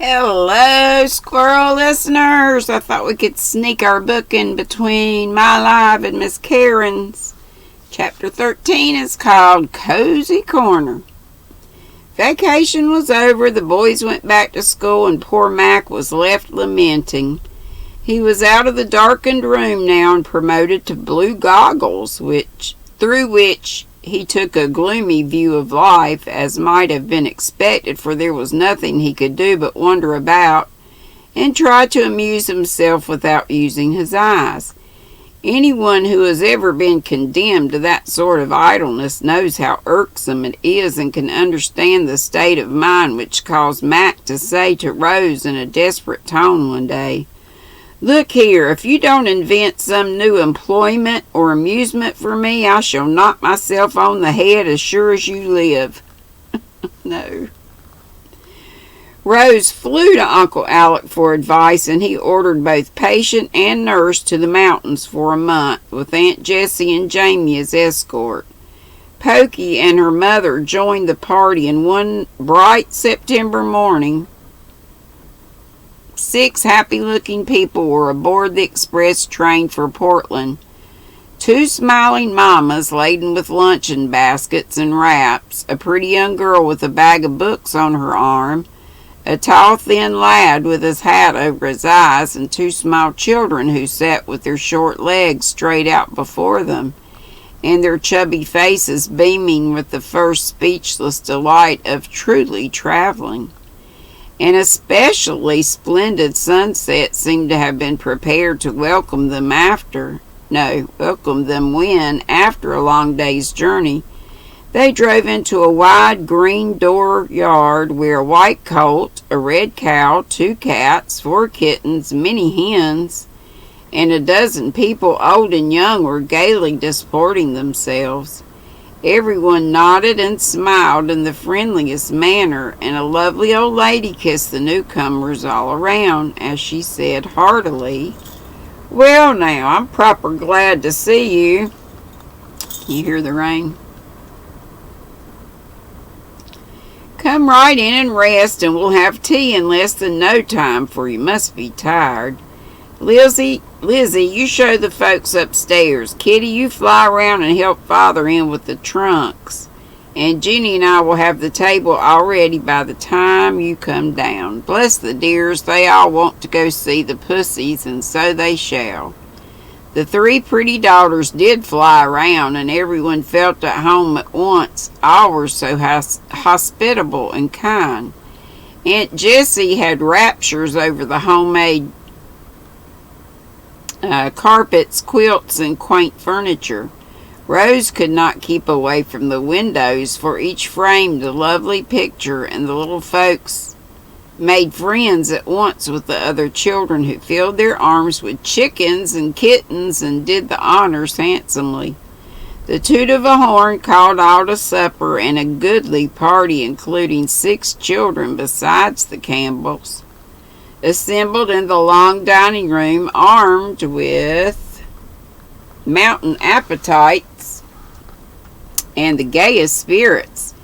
Hello, squirrel listeners. I thought we could sneak our book in between my live and Miss Karen's. Chapter 13 is called Cozy Corner. Vacation was over, the boys went back to school, and poor Mac was left lamenting. He was out of the darkened room now and promoted to blue goggles, through which he took a gloomy view of life, as might have been expected, for there was nothing he could do but wander about and try to amuse himself without using his eyes. Anyone who has ever been condemned to that sort of idleness knows how irksome it is, and can understand the state of mind which caused Mac to say to Rose in a desperate tone one day, "Look here, if you don't invent some new employment or amusement for me, I shall knock myself on the head as sure as you live." No. Rose flew to Uncle Alec for advice, and he ordered both patient and nurse to the mountains for a month, with Aunt Jessie and Jamie as escort. Pokey and her mother joined the party, and one bright September morning 6 happy-looking people were aboard the express train for Portland. 2 smiling mamas laden with luncheon baskets and wraps, a pretty young girl with a bag of books on her arm, a tall, thin lad with his hat over his eyes, and 2 small children who sat with their short legs straight out before them, and their chubby faces beaming with the first speechless delight of truly traveling. An especially splendid sunset seemed to have been prepared to welcome them when, after a long day's journey, they drove into a wide green door yard where a white colt, a red cow, 2 cats, 4 kittens, many hens, and a dozen people, old and young, were gaily disporting themselves. Everyone nodded and smiled in the friendliest manner, and a lovely old lady kissed the newcomers all around, as she said heartily, "Well now, I'm proper glad to see you." You hear the rain? "Come right in and rest, and we'll have tea in less than no time, for you must be tired. Lizzie, you show the folks upstairs. Kitty, you fly around and help Father in with the trunks. And Jenny and I will have the table all ready by the time you come down. Bless the dears, they all want to go see the pussies, and so they shall." The 3 pretty daughters did fly around, and everyone felt at home at once. All were so hospitable and kind. Aunt Jessie had raptures over the homemade carpets, quilts, and quaint furniture. Rose could not keep away from the windows, for each framed a lovely picture, and the little folks made friends at once with the other children, who filled their arms with chickens and kittens and did the honors handsomely. The toot of a horn called all to supper, and a goodly party, including 6 children besides the Campbells, assembled in the long dining room, armed with mountain appetites and the gayest spirits.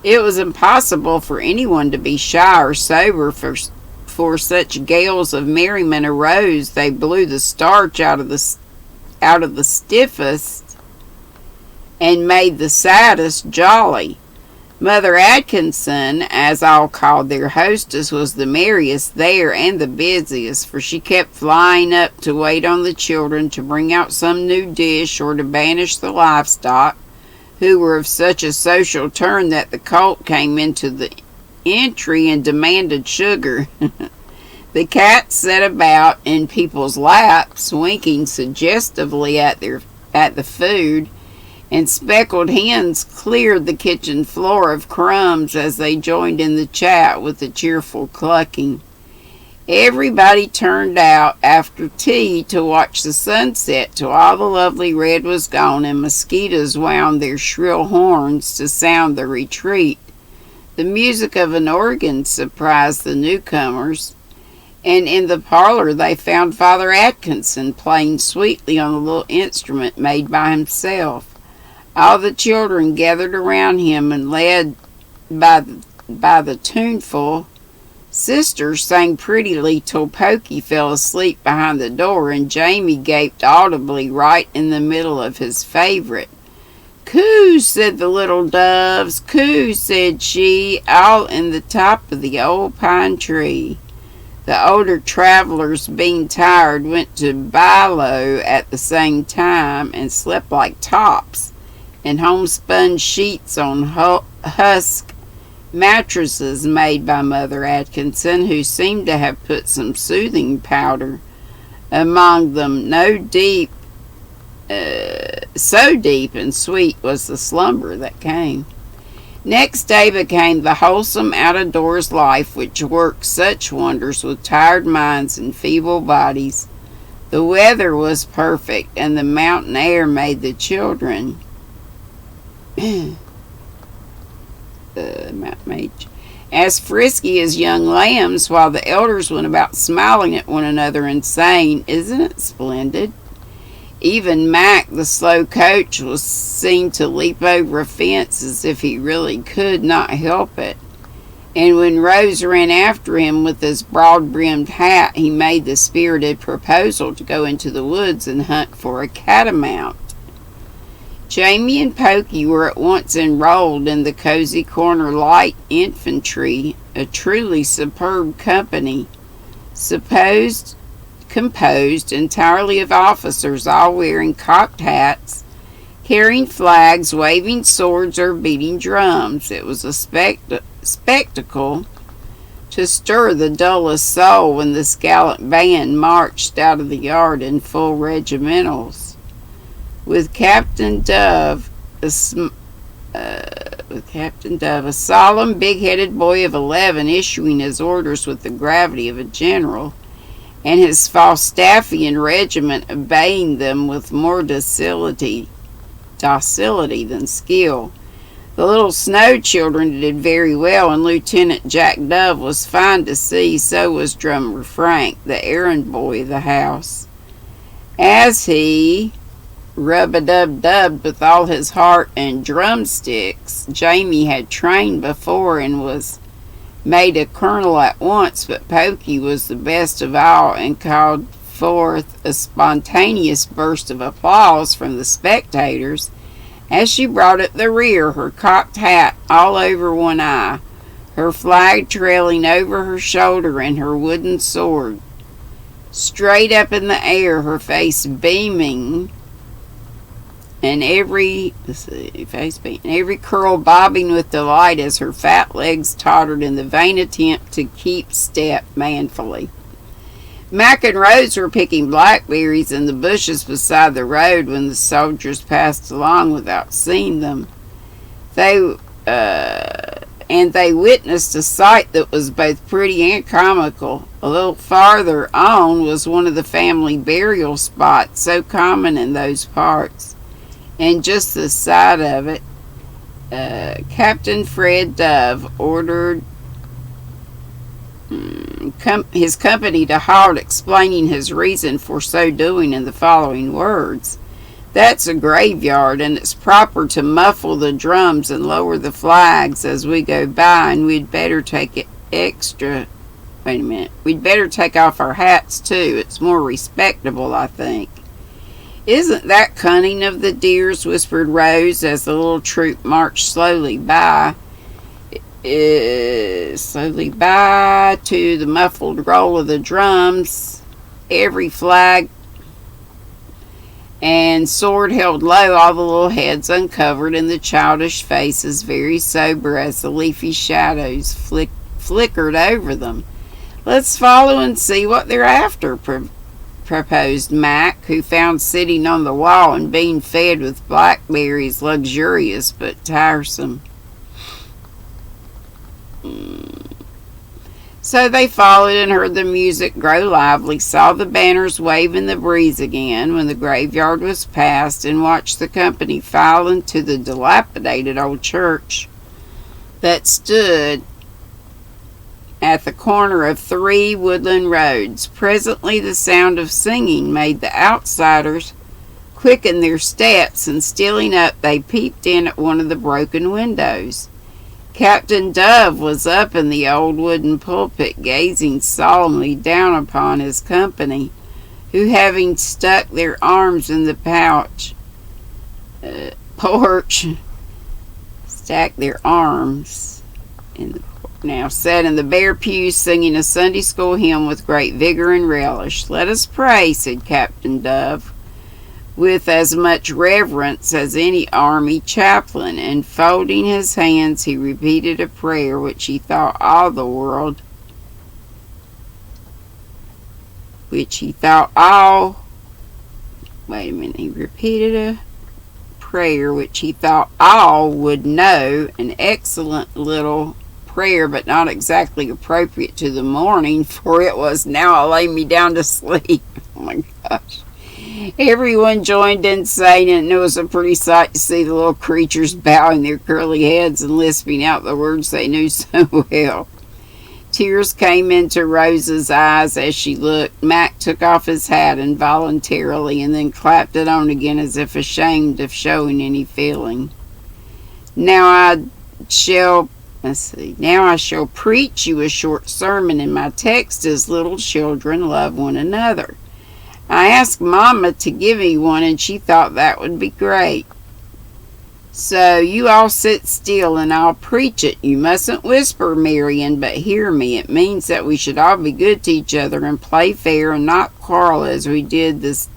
It was impossible for anyone to be shy or sober, for such gales of merriment arose they blew the starch out of the stiffest and made the saddest jolly. Mother Atkinson, as all called their hostess, was the merriest there and the busiest, for she kept flying up to wait on the children, to bring out some new dish, or to banish the livestock, who were of such a social turn that the colt came into the entry and demanded sugar. The cats sat about in people's laps, winking suggestively at the food, and speckled hens cleared the kitchen floor of crumbs as they joined in the chat with a cheerful clucking. Everybody turned out after tea to watch the sunset till all the lovely red was gone, and mosquitoes wound their shrill horns to sound the retreat. The music of an organ surprised the newcomers, and in the parlor they found Father Atkinson playing sweetly on a little instrument made by himself. All the children gathered around him, and led by the tuneful Sisters sang prettily till Pokey fell asleep behind the door, and Jamie gaped audibly right in the middle of his favorite. "Coo," said the little doves. "Coo," said she, all in the top of the old pine tree. The older travelers, being tired, went to Bilo at the same time and slept like tops in homespun sheets on husk mattresses made by Mother Atkinson, who seemed to have put some soothing powder among them. So deep and sweet was the slumber that came. Next day became the wholesome out-of-doors life which worked such wonders with tired minds and feeble bodies. The weather was perfect, and the mountain air made the children as frisky as young lambs, while the elders went about smiling at one another and saying, "Isn't it splendid?" Even Mac, the slow coach, was seen to leap over a fence as if he really could not help it. And when Rose ran after him with his broad-brimmed hat, he made the spirited proposal to go into the woods and hunt for a catamount. Jamie and Pokey were at once enrolled in the Cozy Corner Light Infantry, a truly superb company, composed entirely of officers, all wearing cocked hats, carrying flags, waving swords, or beating drums. It was a spectacle to stir the dullest soul when this gallant band marched out of the yard in full regimentals, with Captain Dove, a solemn, big-headed boy of 11, issuing his orders with the gravity of a general, and his Falstaffian regiment obeying them with more docility than skill. The little Snow children did very well, and Lieutenant Jack Dove was fine to see. So was Drummer Frank, the errand boy of the house. As he rub-a-dub-dubbed with all his heart and drumsticks, Jamie had trained before and was made a colonel at once, but Pokey was the best of all and called forth a spontaneous burst of applause from the spectators as she brought up the rear, her cocked hat all over one eye, her flag trailing over her shoulder, and her wooden sword straight up in the air, her face beaming, and every curl bobbing with delight as her fat legs tottered in the vain attempt to keep step manfully. Mac and Rose were picking blackberries in the bushes beside the road when the soldiers passed along without seeing them. They witnessed a sight that was both pretty and comical. A little farther on was one of the family burial spots so common in those parts, and just the side of it, Captain Fred Dove ordered his company to halt, explaining his reason for so doing in the following words: "That's a graveyard, and it's proper to muffle the drums and lower the flags as we go by, and we'd better take We'd better take off our hats, too. It's more respectable, I think." "Isn't that cunning of the dears?" whispered Rose as the little troop marched slowly by to the muffled roll of the drums, every flag and sword held low, all the little heads uncovered, and the childish faces very sober as the leafy shadows flickered over them. "Let's follow and see what they're after," proposed Mac, who found sitting on the wall and being fed with blackberries luxurious but tiresome. So they followed and heard the music grow lively, saw the banners wave in the breeze again when the graveyard was passed, and watched the company file into the dilapidated old church that stood at the corner of 3 woodland roads. Presently the sound of singing made the outsiders quicken their steps, and stealing up, they peeped in at one of the broken windows. Captain Dove was up in the old wooden pulpit, gazing solemnly down upon his company, who, having stuck their arms in the porch, stacked their arms in the now sat in the bare pews singing a Sunday school hymn with great vigor and relish. "Let us pray," said Captain Dove, with as much reverence as any army chaplain, and folding his hands he repeated a prayer which he thought all he repeated a prayer which he thought all would know, an excellent little prayer, but not exactly appropriate to the morning, for it was, "Now I'll lay me down to sleep." Oh my gosh. Everyone joined in saying it, and it was a pretty sight to see the little creatures bowing their curly heads and lisping out the words they knew so well. Tears came into Rose's eyes as she looked. Mac took off his hat involuntarily and then clapped it on again as if ashamed of showing any feeling. Now I shall preach you a short sermon, and my text is, "Little children, love one another." I asked Mama to give me one, and she thought that would be great. So you all sit still and I'll preach it. You mustn't whisper, Marion, but hear me. It means that we should all be good to each other and play fair and not quarrel as we did this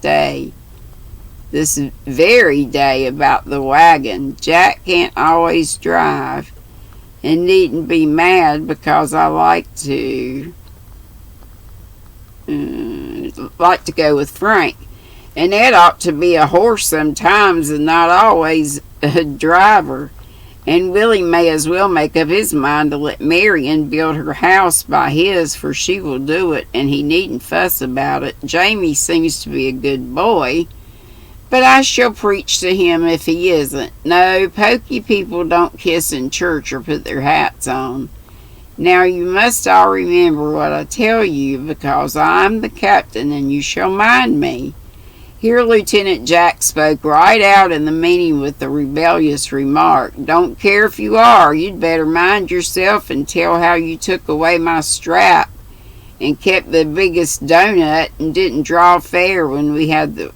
very day about the wagon. Jack can't always drive, and needn't be mad because I like to go with Frank. And Ed ought to be a horse sometimes and not always a driver. And Willie may as well make up his mind to let Marion build her house by his, for she will do it, and he needn't fuss about it. Jamie seems to be a good boy, but I shall preach to him if he isn't. No, pokey people don't kiss in church or put their hats on. Now you must all remember what I tell you, because I'm the captain and you shall mind me." Here Lieutenant Jack spoke right out in the meeting with the rebellious remark, "Don't care if you are. You'd better mind yourself and tell how you took away my strap and kept the biggest donut and didn't draw fair when we had the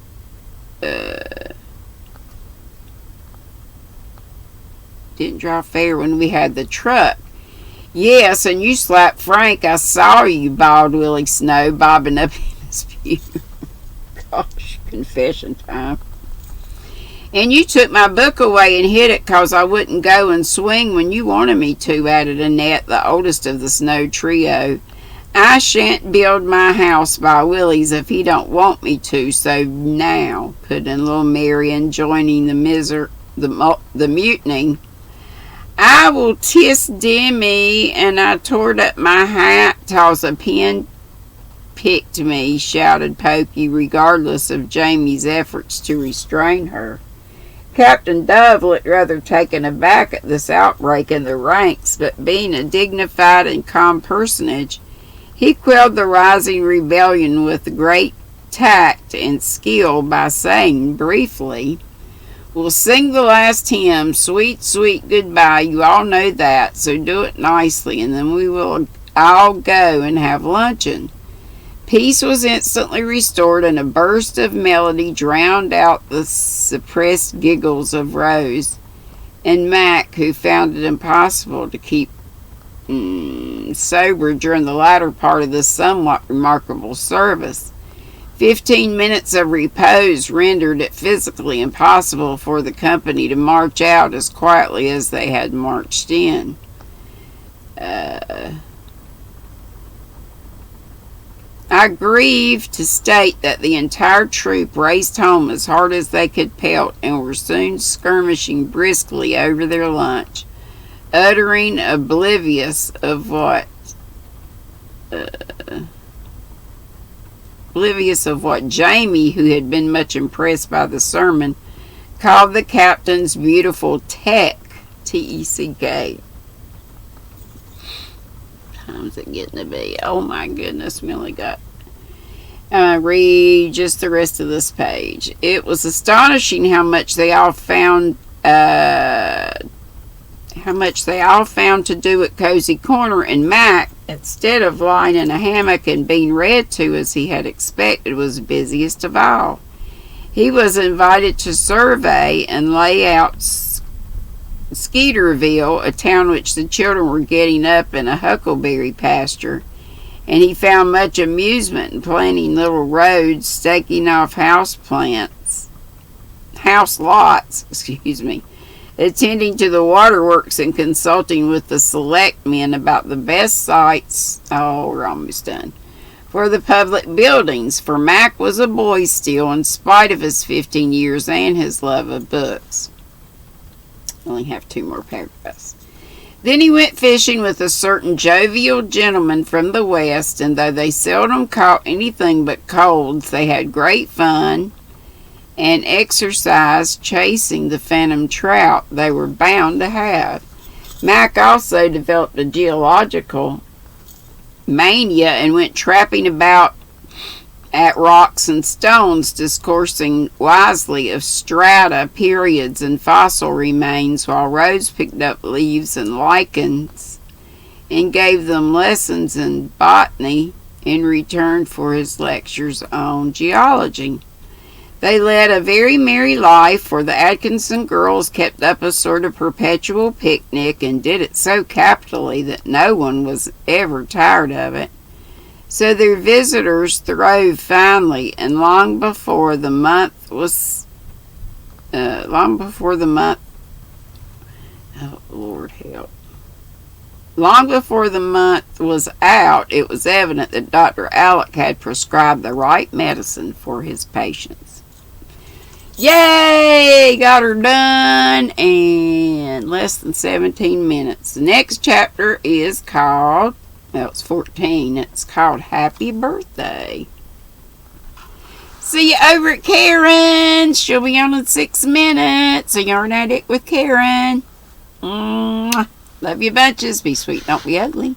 truck. Yes, and you slapped Frank. I saw you," bawled Willie Snow, bobbing up in his pew. Gosh, confession time. "And you took my book away and hid it 'cause I wouldn't go and swing when you wanted me to," added Annette, the oldest of the Snow trio. "I shan't build my house by Willie's if he don't want me to, so now," put in little Marion, joining the mutiny. "I will tis Demi, and I tore up my hat 'tause a pin picked me," shouted Pokey, regardless of Jamie's efforts to restrain her. Captain Dove looked rather taken aback at this outbreak in the ranks, but being a dignified and calm personage, he quelled the rising rebellion with great tact and skill by saying briefly, "We'll sing the last hymn, 'Sweet, Sweet Goodbye.' You all know that, so do it nicely, and then we will all go and have luncheon." Peace was instantly restored, and a burst of melody drowned out the suppressed giggles of Rose and Mac, who found it impossible to keep sober during the latter part of this somewhat remarkable service. 15 minutes of repose rendered it physically impossible for the company to march out as quietly as they had marched in. I grieve to state that the entire troop raced home as hard as they could pelt and were soon skirmishing briskly over their lunch, uttering oblivious of what Jamie, who had been much impressed by the sermon, called the captain's beautiful teck, T-E-C-K. Time's it getting to be? Oh my goodness, we only got read just the rest of this page. It was astonishing how much they all found how much they all found to do at Cozy Corner, and Mac, instead of lying in a hammock and being read to as he had expected, was busiest of all. He was invited to survey and lay out Skeeterville, a town which the children were getting up in a huckleberry pasture, and he found much amusement in planning little roads, staking off house lots, attending to the waterworks and consulting with the selectmen about the best sites, we're almost done, for the public buildings, for Mac was a boy still, in spite of his 15 years and his love of books. I only have 2 more paragraphs. Then he went fishing with a certain jovial gentleman from the West, and though they seldom caught anything but colds, they had great fun and exercise chasing the phantom trout they were bound to have. Mac also developed a geological mania and went trapping about at rocks and stones, discoursing wisely of strata, periods, and fossil remains, while Rose picked up leaves and lichens and gave them lessons in botany in return for his lectures on geology. They led a very merry life, for the Atkinson girls kept up a sort of perpetual picnic and did it so capitally that no one was ever tired of it. So their visitors throve finely, and long before the month, oh Lord help. Long before the month was out, it was evident that Dr. Alec had prescribed the right medicine for his patients. Yay! Got her done in less than 17 minutes. The next chapter is called, it's 14. It's called Happy Birthday. See you over at Karen's. She'll be on in 6 minutes. A Yarn Addict with Karen. Love you bunches. Be sweet, don't be ugly.